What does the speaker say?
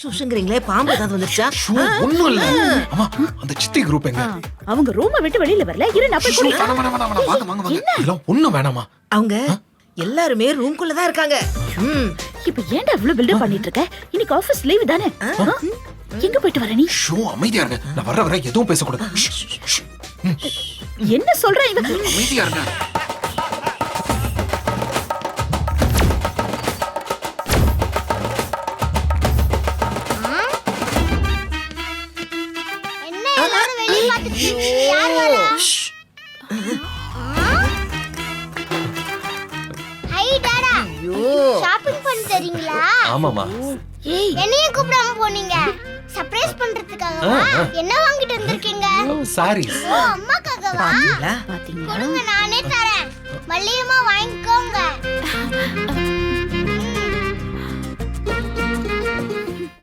உசுங்கறீங்களே, பாம்பு ஏதாவது வந்துருச்சா? ஒண்ணும் இல்ல. அம்மா, அந்த சித்தி குரூப் எங்க? அவங்க ரூமை விட்டு வெளியில வரல. இரு நான் போய் கூட்டிட்டு வேணாம், வேணாம், வேணாம், வாங்க, வாங்க, வாங்க. இதெல்லாம் ஒண்ணும் வேணாமா? அவங்க எல்லாருமே ரூம்குள்ள தான் இருக்காங்க. இப்ப ஏன்டா இவ்ளோ பில்டப் பண்ணிட்டு இருக்க? இன்னைக்கு ஆபீஸ் லீவ் தானே? எங்க போயிட்டு வர நீ? அமைதியா இருங்க. நான் வர எதுவும் பேசக்கூடாது. என்ன சொல்ற இவன்? அமைதியா இருங்க. என்ன எல்லாரும் வெளிய பாத்துட்டு யார் வரா? ஹை டாடா. ஷாப்பிங் பண்ண தெரியுங்களா? ஆமாமா. ஏய், என்னையும் கூப்பிடாம போனீங்க. சர்ப்ரைஸ் பண்றதுக்காகவா? என்ன வாங்கிட்டு வந்திருக்கீங்க? சாரீஸ். ஓ, அம்மாக்காகவா? பாத்தீங்களா? கொடுங்க, நானே தரேன். மல்லியம்மா வாங்கிக்கோங்க.